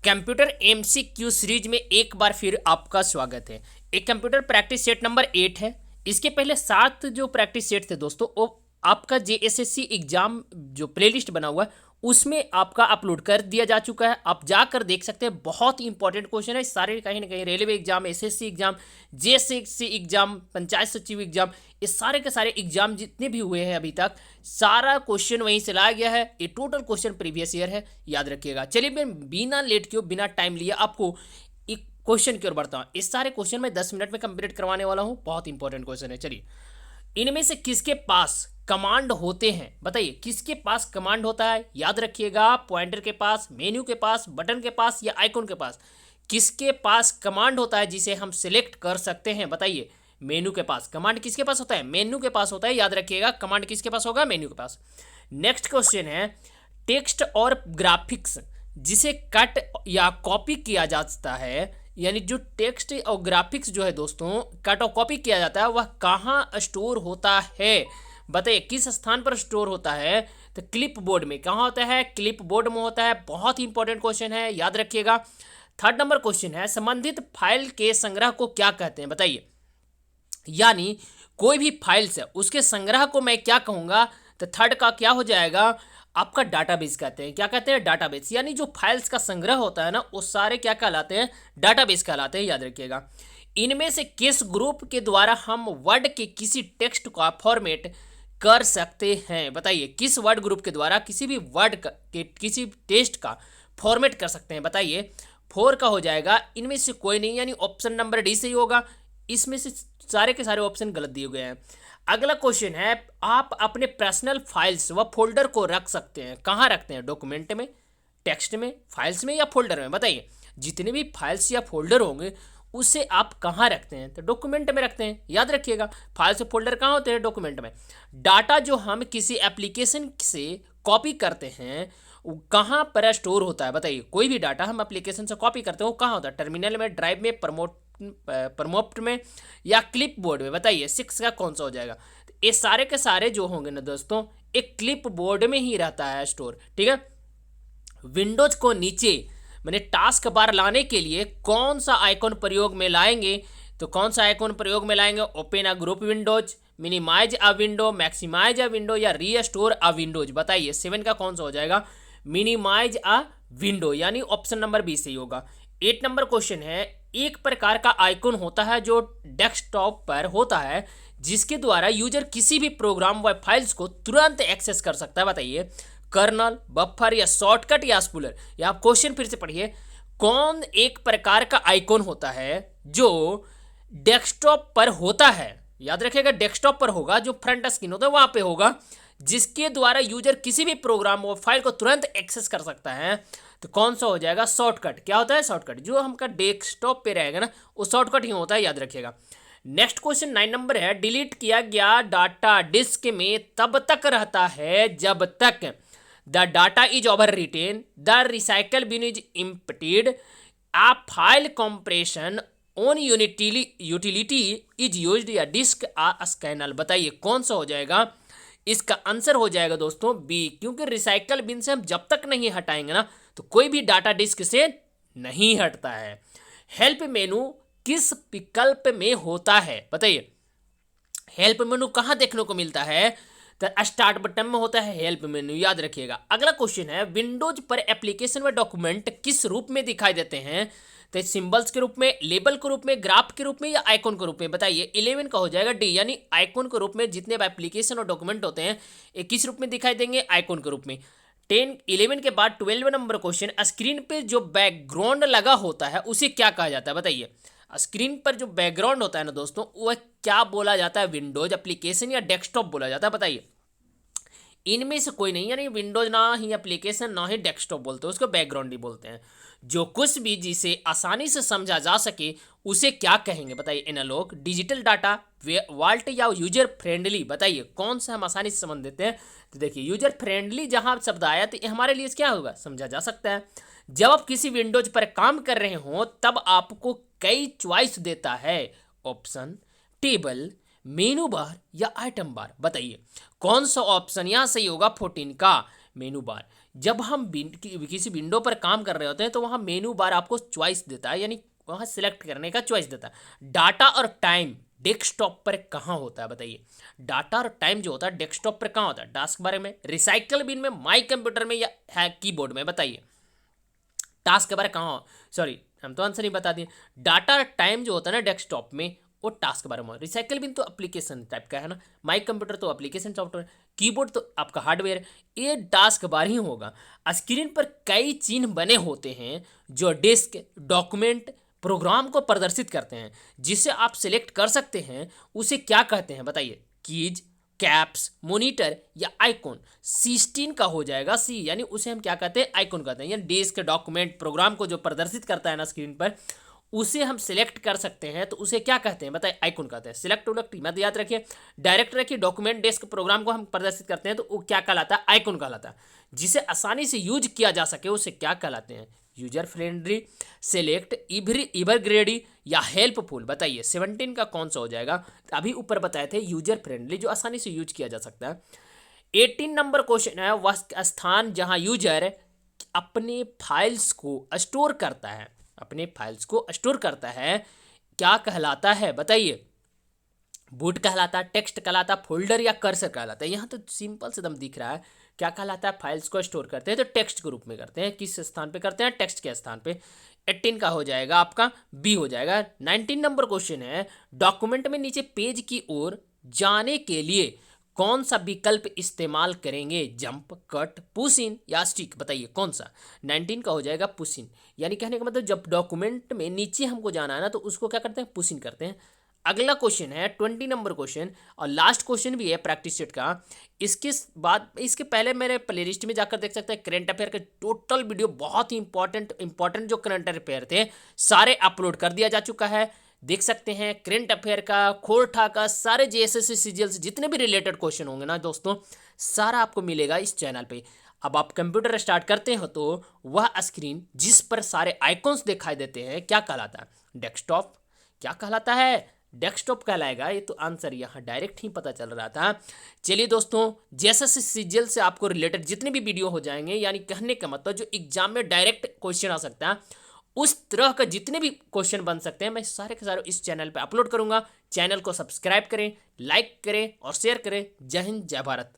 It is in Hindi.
कंप्यूटर एमसीक्यू सीरीज में एक बार फिर आपका स्वागत है। एक कंप्यूटर प्रैक्टिस सेट नंबर 8 है। इसके पहले 7 जो प्रैक्टिस सेट थे दोस्तों, वो आपका जेएसएससी एग्जाम जो प्लेलिस्ट बना हुआ है उसमें आपका अपलोड कर दिया जा चुका है। आप जाकर देख सकते हैं। बहुत ही इंपॉर्टेंट क्वेश्चन है सारे, कहीं ना कहीं railway exam, SSC exam, JSSC exam, panchayat सचिव एग्जाम, ये सारे के सारे एग्जाम जितने भी हुए हैं अभी तक, सारा क्वेश्चन वहीं से लाया गया है। ये टोटल क्वेश्चन प्रीवियस ईयर है, याद रखिएगा। चलिए मैं बिना लेट किए, बिना टाइम लिए आपको एक क्वेश्चन की ओर बढ़ता हूँ। इस सारे क्वेश्चन में 10 मिनट में कंप्लीट करवाने वाला हूँ। बहुत इंपॉर्टेंट क्वेश्चन है। चलिए, इनमें से किसके पास कमांड होते हैं? बताइए, किसके पास कमांड होता है? याद रखिएगा, पॉइंटर के पास, मेन्यू के पास, बटन के पास या आइकॉन के पास, किसके पास कमांड होता है जिसे हम सिलेक्ट कर सकते हैं? बताइए, मेन्यू के पास। कमांड किसके पास होता है? मेन्यू के पास होता है। याद रखिएगा, कमांड किसके पास होगा? मेन्यू के पास। नेक्स्ट क्वेश्चन है, टेक्स्ट और ग्राफिक्स जिसे कट या कॉपी किया जाता है, यानी जो टेक्स्ट और ग्राफिक्स जो है दोस्तों, कट और कॉपी किया जाता है, वह कहाँ स्टोर होता है? बताइए, किस स्थान पर स्टोर होता है? तो क्लिप बोर्ड में। कहाँ होता है? क्लिप बोर्ड में होता है। बहुत ही इंपॉर्टेंट क्वेश्चन है, याद रखिएगा। थर्ड नंबर क्वेश्चन है, संबंधित फाइल के संग्रह को क्या कहते हैं? बताइए, यानी कोई भी फाइल्स है उसके संग्रह को मैं क्या कहूंगा? तो थर्ड का क्या हो जाएगा? आपका डाटाबेस कहते हैं। क्या कहते हैं? डाटाबेस। यानी जो फाइल्स का संग्रह होता है ना, वो सारे क्या कहलाते हैं? डाटाबेस कहलाते हैं, याद रखिएगा। इनमें से किस ग्रुप के द्वारा हम वर्ड के किसी टेक्स्ट का फॉर्मेट कर सकते हैं? बताइए, किस वर्ड ग्रुप के द्वारा किसी भी वर्ड के किसी टेक्स्ट का फॉर्मेट कर सकते हैं? बताइए, 4 का हो जाएगा। इनमें से कोई नहीं, यानी ऑप्शन नंबर डी सही होगा। इसमें से सारे के सारे ऑप्शन गलत दिए गए हैं। अगला क्वेश्चन है, आप अपने पर्सनल फाइल्स व फोल्डर को रख सकते हैं। कहाँ रखते हैं? डॉक्यूमेंट में, टेक्स्ट में, फाइल्स में या फोल्डर में? बताइए, जितने भी फाइल्स या फोल्डर होंगे उसे आप कहाँ रखते हैं? तो डॉक्यूमेंट में रखते हैं, याद रखिएगा। फाइल्स और फोल्डर कहाँ होते हैं? डॉक्यूमेंट में। डाटा जो हम किसी एप्लीकेशन से कॉपी करते हैं वो कहाँ पर स्टोर होता है? बताइए, कोई भी डाटा हम एप्लीकेशन से कॉपी करते हैं वो कहाँ होता है? टर्मिनल में, ड्राइव में, प्रमोट में या क्लिप बोर्ड में? बताइए, 6 का कौन सा हो जाएगा? तो ये सारे के सारे जो होंगे ना दोस्तों, एक क्लिप बोर्ड में ही रहता है स्टोर, ठीक है। विंडोज को नीचे मैंने टास्क बार लाने के लिए कौन सा आइकॉन प्रयोग में लाएंगे? तो कौन सा आइकॉन प्रयोग में लाएंगे? Open a group windows, minimise a window, maximise a window या रीस्टोर अ विंडोज? बताइए, 7 का कौन सा हो जाएगा? मिनिमाइज अ विंडो, यानी ऑप्शन नंबर बी सही होगा। 8 नंबर क्वेश्चन है, एक प्रकार का आइकॉन होता है जो डेस्कटॉप पर होता है जिसके द्वारा यूजर किसी भी प्रोग्राम व फाइल्स को तुरंत एक्सेस कर सकता है। बताइए, कर्नल, बफर या शॉर्टकट या स्पूलर? या आप क्वेश्चन फिर से पढ़िए, कौन एक प्रकार का आइकॉन होता है जो डेस्कटॉप पर होता है? याद रखिएगा, डेस्कटॉप पर होगा, जो फ्रंट स्क्रीन होता है वहां पे होगा, जिसके द्वारा यूजर किसी भी प्रोग्राम व फाइल को तुरंत एक्सेस कर सकता है। तो कौन सा हो जाएगा? शॉर्टकट। क्या होता है? शॉर्टकट। जो हमका डेस्कटॉप पे रहेगा ना, वो शॉर्टकट ही होता है, याद रखिएगा। नेक्स्ट क्वेश्चन 9 नंबर है, डिलीट किया गया डाटा डिस्क में तब तक रहता है जब तक the data is overwritten, the recycle bin is emptied, a file compression on utility is used या डिस्क आ स्कैनल? बताइए, कौन सा हो जाएगा? इसका आंसर हो जाएगा दोस्तों बी, क्योंकि रिसाइकल बिन से हम जब तक नहीं हटाएंगे ना, तो कोई भी डाटा डिस्क से नहीं हटता है। हेल्प मेनू किस विकल्प में होता है? बताइए, हेल्प मेनू कहाँ देखने को मिलता है? तो स्टार्ट बटन में होता है हेल्प मेनू, याद रखिएगा। अगला क्वेश्चन है, विंडोज पर एप्लीकेशन व डॉक्यूमेंट किस रूप में दिखाई देते हैं? तो सिंबल्स के रूप में, लेबल के रूप में, ग्राफ के रूप में या आइकॉन के रूप में? बताइए, 11 का हो जाएगा डी, यानी आइकॉन के रूप में। जितने भी एप्लीकेशन और डॉक्यूमेंट होते हैं ये किस रूप में दिखाई देंगे? आइकॉन के रूप में। 11 के बाद 12 नंबर क्वेश्चन, स्क्रीन पे जो बैकग्राउंड लगा होता है उसे क्या कहा जाता है? बताइए, स्क्रीन पर जो बैकग्राउंड होता है ना दोस्तों, वह क्या बोला जाता है? विंडोज एप्लीकेशन या डेस्कटॉप बोला जाता है? बताइए, इनमें से कोई नहीं, यानी विंडोज ना ही एप्लीकेशन ना ही डेस्कटॉप बोलते हैं, उसको बैकग्राउंड ही बोलते हैं। जो कुछ भी जिसे आसानी से समझा जा सके उसे क्या कहेंगे? बताइए, एनालॉग, डिजिटल डाटा, वाल्ट या यूजर फ्रेंडली? बताइए, कौन सा हम आसानी से समझ देते हैं? तो देखिए, यूजर फ्रेंडली जहां शब्द आया तो हमारे लिए क्या होगा? समझा जा सकता है। जब आप किसी विंडोज पर काम कर रहे हो तब आपको कई चॉइस देता है, ऑप्शन, टेबल, मेनू बार या आइटम बार? बताइए, कौन सा ऑप्शन यहां सही होगा? 14 का मेनू बार। जब हम किसी विंडो पर काम कर रहे होते हैं तो वहाँ मेनू बार आपको चॉइस देता है, यानी वहाँ सिलेक्ट करने का चॉइस देता है। डाटा और टाइम डेस्कटॉप पर कहाँ होता है बताइए? डाटा और टाइम जो होता है डेस्कटॉप पर कहाँ होता है? टास्क बार में, रिसाइकल बिन में, माई कंप्यूटर में, या है कीबोर्ड में? बताइए। टास्क के बारे कहाँ हो, सॉरी हम तो आंसर नहीं बता दिए। डाटा और टाइम जो होता है ना डेस्कटॉप में, वो टास्क के बारे में। रिसाइकल बिन तो एप्लीकेशन टाइप का है ना, माई कंप्यूटर तो एप्लीकेशन सॉफ्टवेयर, कीबोर्ड तो आपका हार्डवेयर है, ये टास्क बार ही होगा। स्क्रीन पर कई चिन्ह बने होते हैं जो डिस्क, डॉक्यूमेंट, प्रोग्राम को प्रदर्शित करते हैं, जिसे आप सिलेक्ट कर सकते हैं, उसे क्या कहते हैं बताइए? कीज, कैप्स, मोनीटर या आइकॉन? 16 का हो जाएगा सी, यानी उसे हम क्या कहते हैं? आइकॉन कहते हैं। यानी डिस्क, डॉक्यूमेंट, प्रोग्राम को जो प्रदर्शित करता है ना स्क्रीन पर, उसे हम सिलेक्ट कर सकते हैं, तो उसे क्या कहते हैं बताइए? आइकॉन कहते हैं। सिलेक्ट उलेक्ट मत याद रखिए, डायरेक्ट रखिए। डॉक्यूमेंट, डेस्क, प्रोग्राम को हम प्रदर्शित करते हैं तो वो क्या कहलाता है? आइकॉन कहलाता है। जिसे आसानी से यूज किया जा सके उसे क्या कहलाते हैं? यूजर फ्रेंडली, सेलेक्ट, इवरग्रेडी या हेल्पफुल? बताइए 17 का कौन सा हो जाएगा? अभी ऊपर बताए थे यूजर फ्रेंडली, जो आसानी से यूज किया जा सकता है। 18 नंबर क्वेश्चन है, वह स्थान जहां यूजर अपने फाइल्स को स्टोर करता है, अपने फाइल्स को स्टोर करता है, क्या कहलाता है बताइए? बूट कहलाता है, टेक्स्ट कहलाता है, फोल्डर या कर्सर कहलाता है? यहाँ तो सिंपल से दम दिख रहा है। क्या कहलाता है? फाइल्स को स्टोर करते हैं तो टेक्स्ट के रूप में करते हैं। किस स्थान पे करते हैं? टेक्स्ट के स्थान पे। 18 का हो जाएगा आपका बी हो जाएगा। 19 नंबर क्वेश्चन है, डॉक्यूमेंट में नीचे पेज की ओर जाने के लिए कौन सा विकल्प इस्तेमाल करेंगे? जंप, कट, पुश इन या स्टिक? बताइए कौन सा? 19 का हो जाएगा पुश इन, यानी कहने का मतलब जब डॉक्यूमेंट में नीचे हमको जाना है ना तो उसको क्या करते हैं? पुश इन करते हैं। अगला क्वेश्चन है 20 नंबर क्वेश्चन, और लास्ट क्वेश्चन भी है प्रैक्टिस सेट का। इसके बाद, इसके पहले मेरे प्लेलिस्ट में जाकर देख सकते हैं, करंट अफेयर के टोटल वीडियो बहुत ही इंपॉर्टेंट जो करंट अफेयर थे सारे अपलोड कर दिया जा चुका है। देख सकते हैं करंट अफेयर का, खोरठा का, सारे जेएसएससी सीजीएल से जितने भी रिलेटेड क्वेश्चन होंगे ना दोस्तों, सारा आपको मिलेगा इस चैनल पे। अब आप कंप्यूटर स्टार्ट करते हो तो वह स्क्रीन जिस पर सारे आइकॉन्स दिखाई देते हैं क्या कहलाता है? डेस्कटॉप। क्या कहलाता है? डेस्कटॉप कहलाएगा। ये तो आंसर यहाँ डायरेक्ट ही पता चल रहा था। चलिए दोस्तों, जेएसएससी सीजीएल से आपको रिलेटेड जितने भी वीडियो हो जाएंगे, यानी कहने का मतलब जो एग्जाम में डायरेक्ट क्वेश्चन आ सकता है, उस तरह का जितने भी क्वेश्चन बन सकते हैं, मैं सारे के सारे इस चैनल पे अपलोड करूंगा। चैनल को सब्सक्राइब करें, लाइक करें और शेयर करें। जय हिंद, जय भारत।